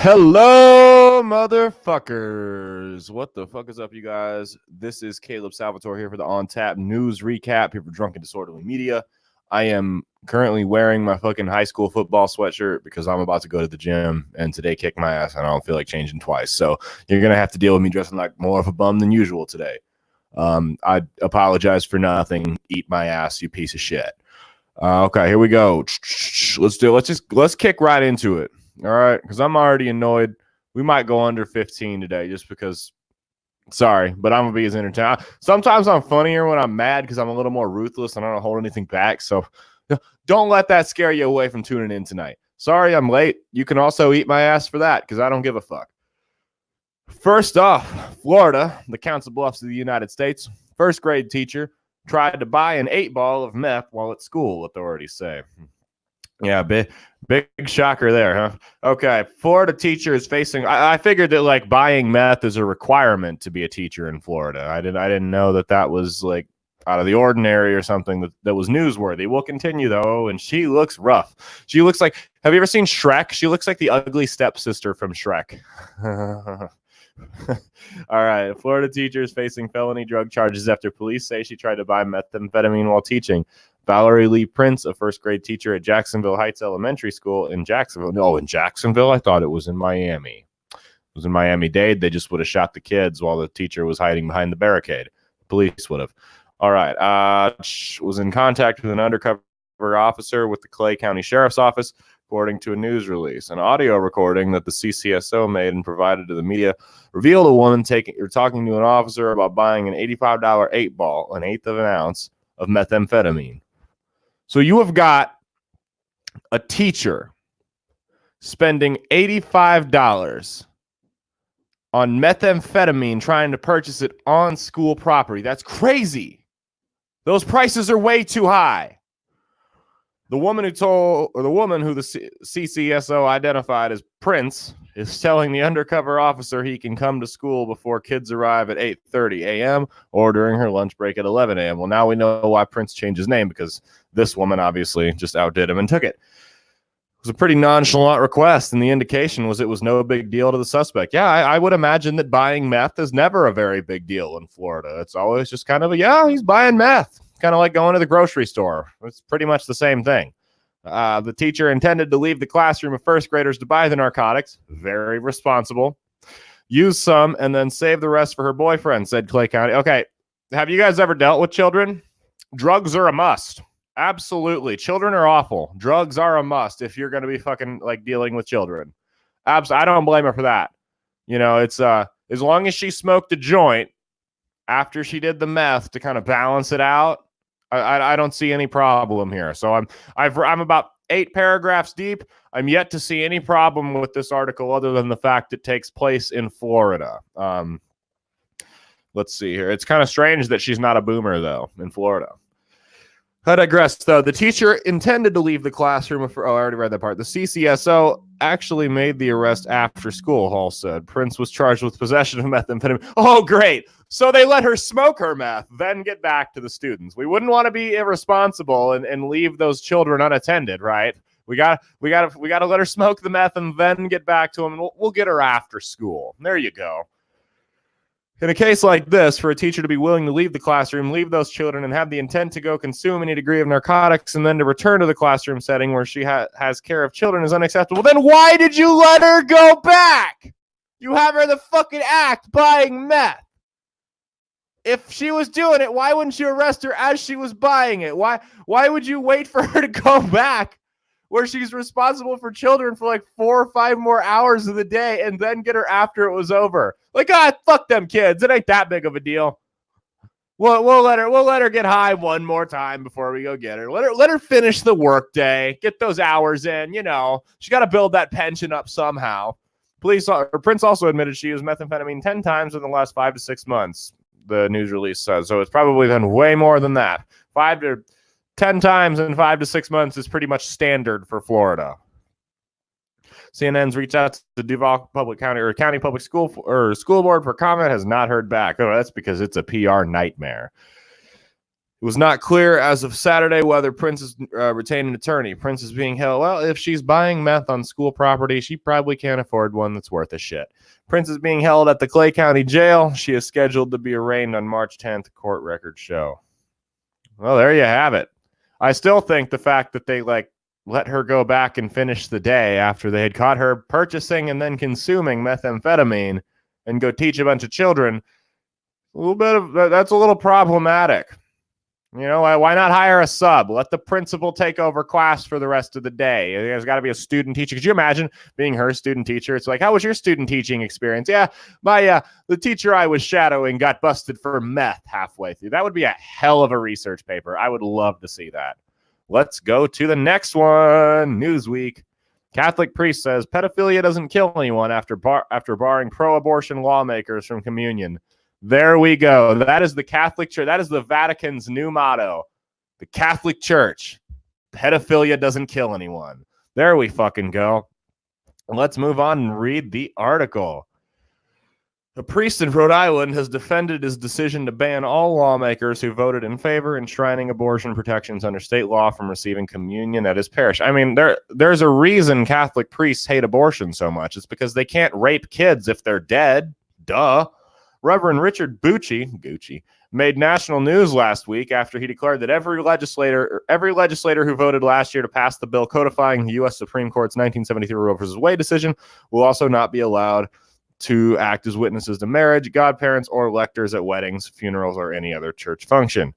Hello, motherfuckers. What the fuck is up, you guys? This is Caleb Salvatore here for the On Tap News Recap here for Drunken Disorderly Media. I am currently wearing my fucking high school football sweatshirt because I'm about to go to the gym and today kicked my ass and I don't feel like changing twice. So you're going to have to deal with me dressing like more of a bum than usual today. I apologize for nothing. Eat my ass, you piece of shit. Okay, here we go. Let's kick right into it. All right, because I'm already annoyed. We might go under 15 today just because, sorry, but I'm going to be as entertaining. Sometimes I'm funnier when I'm mad because I'm a little more ruthless and I don't hold anything back. So don't let that scare you away from tuning in tonight. Sorry, I'm late. You can also eat my ass for that because I don't give a fuck. First off, Florida, the Council Bluffs of the United States, first grade teacher tried to buy an 8-ball of meth while at school, authorities say. Yeah, big shocker there, huh? Okay, Florida teacher is facing. I figured that like buying meth is a requirement to be a teacher in Florida. I didn't know that was like out of the ordinary or something that was newsworthy. We'll continue though, and she looks rough. She looks like. Have you ever seen Shrek? She looks like the ugly stepsister from Shrek. All right, Florida teacher is facing felony drug charges after police say she tried to buy methamphetamine while teaching. Valerie Lee Prince, a first grade teacher at Jacksonville Heights Elementary School in Jacksonville. No, in Jacksonville? I thought it was in Miami. It was in Miami-Dade. They just would have shot the kids while the teacher was hiding behind the barricade. Police would have. All right. Was in contact with an undercover officer with the Clay County Sheriff's Office, according to a news release. An audio recording that the CCSO made and provided to the media revealed a woman talking to an officer about buying an $85 8-ball, an eighth of an ounce, of methamphetamine. So you have got a teacher spending $85 on methamphetamine trying to purchase it on school property. That's crazy. Those prices are way too high. The woman who the CCSO identified as Prince is telling the undercover officer he can come to school before kids arrive at 8:30 a.m. or during her lunch break at 11 a.m. Well, now we know why Prince changed his name, because this woman obviously just outdid him and took it. It was a pretty nonchalant request, and the indication was it was no big deal to the suspect. Yeah, I would imagine that buying meth is never a very big deal in Florida. It's always just kind of he's buying meth. Kind of like going to the grocery store. It's pretty much the same thing. The teacher intended to leave the classroom of first graders to buy the narcotics. Very responsible. Use some and then save the rest for her boyfriend, said Clay County. Okay, have you guys ever dealt with children? Drugs are a must. Absolutely. Children are awful. Drugs are a must if you're going to be fucking like dealing with children. I don't blame her for that. You know, it's as long as she smoked a joint after she did the meth to kind of balance it out, I don't see any problem here. So I'm about 8 paragraphs deep. I'm yet to see any problem with this article other than the fact it takes place in Florida. Let's see here. It's kind of strange that she's not a boomer, though, in Florida. I digress, though. The teacher intended to leave the classroom. I already read that part. The CCSO actually made the arrest after school, Hall said. Prince was charged with possession of methamphetamine. Oh, great. So they let her smoke her meth, then get back to the students. We wouldn't want to be irresponsible and leave those children unattended, right? We got to let her smoke the meth and then get back to them. And we'll get her after school. There you go. In a case like this, for a teacher to be willing to leave the classroom, leave those children, and have the intent to go consume any degree of narcotics and then to return to the classroom setting where she has care of children is unacceptable. Then why did you let her go back? You have her the fucking act buying meth. If she was doing it, why wouldn't you arrest her as she was buying it? Why would you wait for her to go back where she's responsible for children for like 4 or 5 more hours of the day and then get her after it was over? Like, fuck them kids. It ain't that big of a deal. We'll let her get high one more time before we go get her. Let her finish the work day, get those hours in. You know, she got to build that pension up somehow. Prince also admitted she used methamphetamine 10 times in the last 5 to 6 months, the news release says. So it's probably been way more than that. 5 to 10 times in 5 to 6 months is pretty much standard for Florida. CNN's reached out to Duval County Public School School Board for comment, has not heard back. Oh, that's because it's a PR nightmare. It was not clear as of Saturday whether Prince is retained an attorney. Prince is being held. Well, if she's buying meth on school property, she probably can't afford one that's worth a shit. Prince is being held at the Clay County Jail. She is scheduled to be arraigned on March 10th, court records show. Well, there you have it. I still think the fact that they let her go back and finish the day after they had caught her purchasing and then consuming methamphetamine and go teach a bunch of children, that's a little problematic. You know, why not hire a sub? Let the principal take over class for the rest of the day. There's got to be a student teacher. Could you imagine being her student teacher? It's like, how was your student teaching experience? Yeah, the teacher I was shadowing got busted for meth halfway through. That would be a hell of a research paper. I would love to see that. Let's go to the next one. Newsweek. Catholic priest says pedophilia doesn't kill anyone after barring pro-abortion lawmakers from communion. There we go. That is the Catholic Church. That is the Vatican's new motto. The Catholic Church. Pedophilia doesn't kill anyone. There we fucking go. Let's move on and read the article. A priest in Rhode Island has defended his decision to ban all lawmakers who voted in favor enshrining abortion protections under state law from receiving communion at his parish. I mean, there's a reason Catholic priests hate abortion so much. It's because they can't rape kids if they're dead. Duh. Reverend Richard Gucci made national news last week after he declared that every legislator who voted last year to pass the bill codifying the U.S. Supreme Court's 1973 Roe v. Wade decision will also not be allowed to act as witnesses to marriage, godparents, or lectors at weddings, funerals, or any other church function.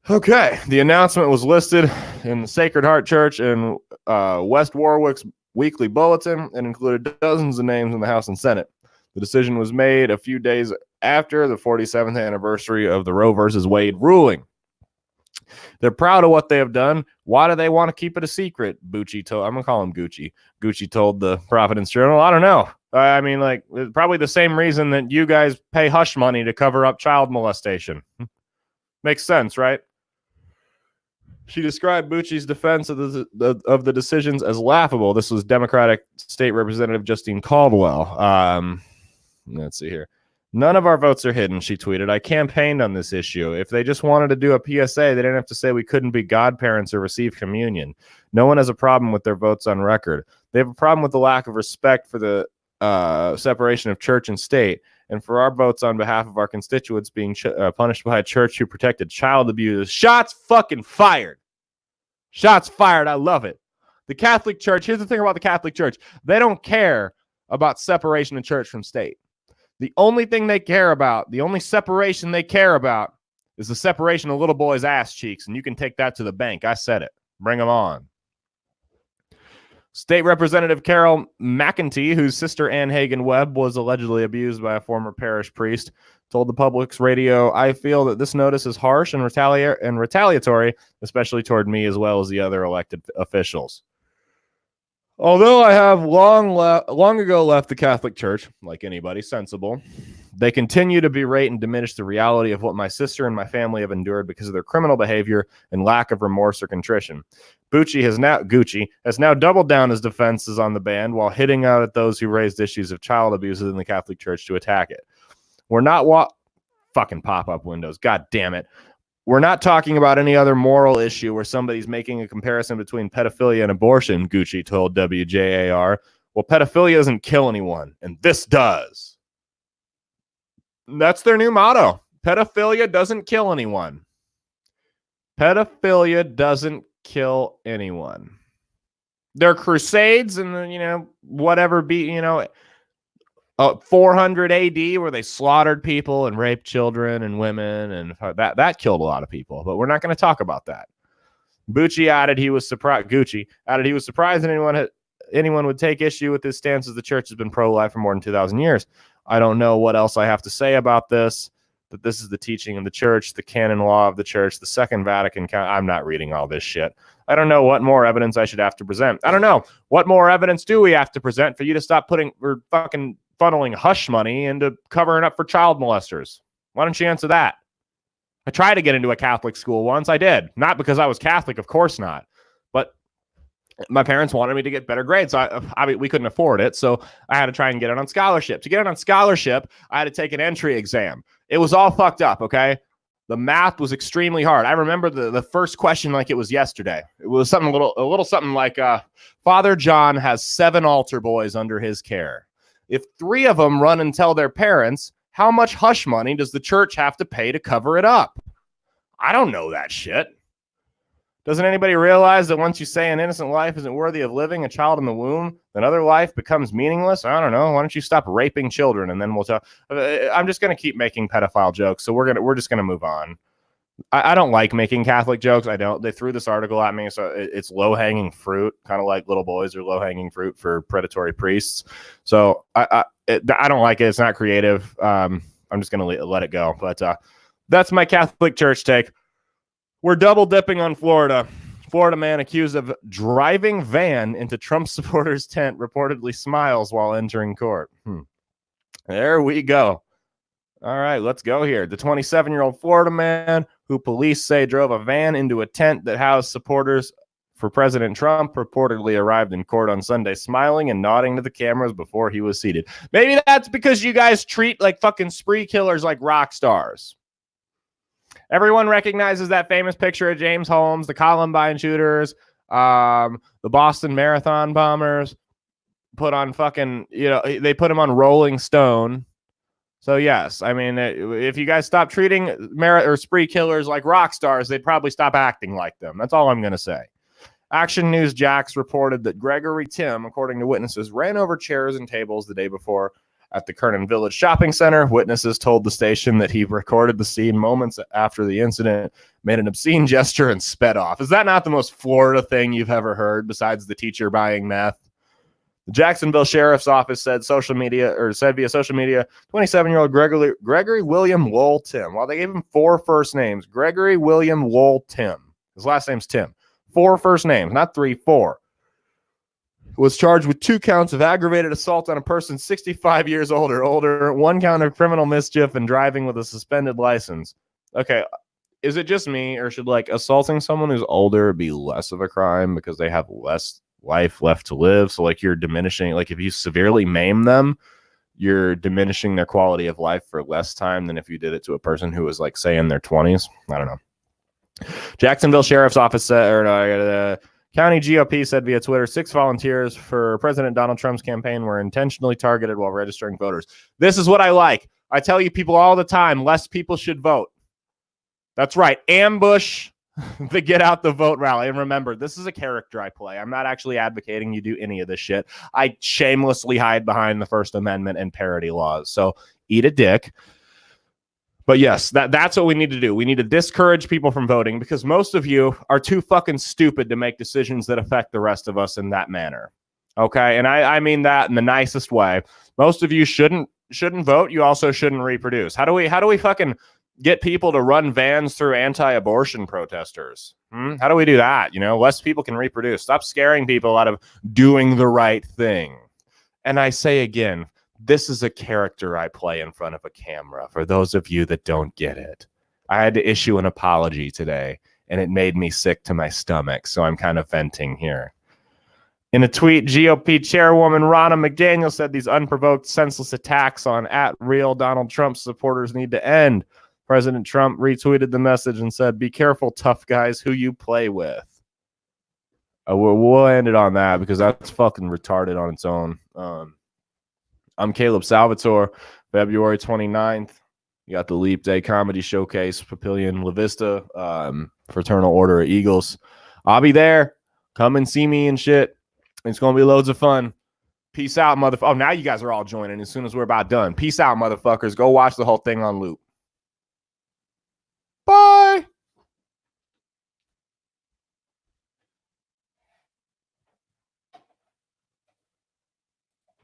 Okay, the announcement was listed in the Sacred Heart Church in West Warwick's weekly bulletin and included dozens of names in the House and Senate. The decision was made a few days after the 47th anniversary of the Roe versus Wade ruling. They're proud of what they have done. Why do they want to keep it a secret? Bucci told, I'm going to call him Gucci. Gucci told the Providence Journal. I don't know. I mean, probably the same reason that you guys pay hush money to cover up child molestation. Makes sense, right? She described Bucci's defense of the decisions as laughable. This was Democratic State Representative Justine Caldwell. Let's see here. None of our votes are hidden, she tweeted. I campaigned on this issue. If they just wanted to do a PSA, they didn't have to say we couldn't be godparents or receive communion. No one has a problem with their votes on record. They have a problem with the lack of respect for the separation of church and state, and for our votes on behalf of our constituents being punished by a church who protected child abuse. Shots fucking fired. Shots fired. I love it. The Catholic Church, here's the thing about the Catholic Church. They don't care about separation of church from state. The only thing they care about, the only separation they care about is the separation of little boys' ass cheeks, and you can take that to the bank. I said it. Bring them on. State Representative Carol McEntee, whose sister Ann Hagen Webb was allegedly abused by a former parish priest, told the Public's radio, I feel that this notice is harsh and retaliatory, especially toward me as well as the other elected officials. Although I have long ago left the Catholic Church, like anybody sensible, they continue to berate and diminish the reality of what my sister and my family have endured because of their criminal behavior and lack of remorse or contrition. Gucci has now doubled down his defenses on the ban while hitting out at those who raised issues of child abuse in the Catholic Church to attack it. We're not fucking pop-up windows. God damn it. We're not talking about any other moral issue where somebody's making a comparison between pedophilia and abortion, Gucci told WJAR. Well, pedophilia doesn't kill anyone, and this does. That's their new motto. Pedophilia doesn't kill anyone. Pedophilia doesn't kill anyone. Their crusades and, whatever 400 AD where they slaughtered people and raped children and women, and that killed a lot of people. But we're not going to talk about that. Gucci added he was surprised that anyone would take issue with his stance as the church has been pro-life for more than 2,000 years. I don't know what else I have to say about this, that this is the teaching of the church, the canon law of the church, the Second Vatican. I'm not reading all this shit. I don't know what more evidence I should have to present. I don't know. What more evidence do we have to present for you to stop fucking funneling hush money into covering up for child molesters? Why don't you answer that? I tried to get into a Catholic school once. I did. Not because I was Catholic, of course not. But my parents wanted me to get better grades. We couldn't afford it, so I had to try and get it on scholarship. To get it on scholarship, I had to take an entry exam. It was all fucked up, okay? The math was extremely hard. I remember the first question like it was yesterday. It was something a little something like Father John has 7 altar boys under his care. If 3 of them run and tell their parents, how much hush money does the church have to pay to cover it up? I don't know that shit. Doesn't anybody realize that once you say an innocent life isn't worthy of living, a child in the womb, then other life becomes meaningless? I don't know. Why don't you stop raping children and then we'll talk? I'm just going to keep making pedophile jokes, so we're just going to move on. I don't like making Catholic jokes. I don't. They threw this article at me, so it's low-hanging fruit, kind of like little boys are low-hanging fruit for predatory priests. So I don't like it. It's not creative. I'm just going to let it go. But that's my Catholic Church take. We're double dipping on Florida. Florida man accused of driving van into Trump supporters' tent reportedly smiles while entering court. There we go. All right, let's go here. The 27-year-old Florida man who police say drove a van into a tent that housed supporters for President Trump reportedly arrived in court on Sunday smiling and nodding to the cameras before he was seated. Maybe that's because you guys treat like fucking spree killers like rock stars. Everyone recognizes that famous picture of James Holmes, the Columbine shooters, the Boston Marathon bombers, put on fucking, they put him on Rolling Stone. So, yes, I mean, if you guys stop treating spree killers like rock stars, they'd probably stop acting like them. That's all I'm going to say. Action News Jax reported that Gregory Tim, according to witnesses, ran over chairs and tables the day before at the Kernan Village Shopping Center. Witnesses told the station that he recorded the scene moments after the incident, made an obscene gesture, and sped off. Is that not the most Florida thing you've ever heard besides the teacher buying meth? The Jacksonville Sheriff's Office said via social media, 27-year-old Gregory William Lowell Tim. Well, they gave him 4 first names. Gregory William Lowell Tim. His last name's Tim. 4 first names, not 3, 4. Was charged with 2 counts of aggravated assault on a person 65 years old or older, 1 count of criminal mischief, and driving with a suspended license. Okay, is it just me, or should assaulting someone who's older be less of a crime because they have less life left to live? So you're diminishing, if you severely maim them, you're diminishing their quality of life for less time than if you did it to a person who was say in their 20s. I don't know. Jacksonville Sheriff's Office said, County GOP said via Twitter, 6 volunteers for President Donald Trump's campaign were intentionally targeted while registering voters. This is what I like. I tell you people all the time, less people should vote. That's right. Ambush the get out the vote rally. And remember, this is a character I play. I'm not actually advocating you do any of this shit. I shamelessly hide behind the First Amendment and parody laws. So eat a dick. But yes, that's what we need to do. We need to discourage people from voting because most of you are too fucking stupid to make decisions that affect the rest of us in that manner. Okay? And I mean that in the nicest way. Most of you shouldn't vote. You also shouldn't reproduce. How do we fucking get people to run vans through anti-abortion protesters? How do we do that? Less people can reproduce. Stop scaring people out of doing the right thing. And I say again, this is a character I play in front of a camera, for those of you that don't get it. I had to issue an apology today, and it made me sick to my stomach, so I'm kind of venting here. In a tweet, GOP chairwoman Ronna McDaniel said these unprovoked, senseless attacks on @real Donald Trump supporters need to end. President Trump retweeted the message and said, "Be careful, tough guys, who you play with." We'll end it on that because that's fucking retarded on its own. I'm Caleb Salvatore. February 29th, you got the Leap Day Comedy Showcase, Papillion La Vista, Fraternal Order of Eagles. I'll be there. Come and see me and shit. It's going to be loads of fun. Peace out, motherfucker. Oh, now you guys are all joining as soon as we're about done. Peace out, motherfuckers. Go watch the whole thing on loop.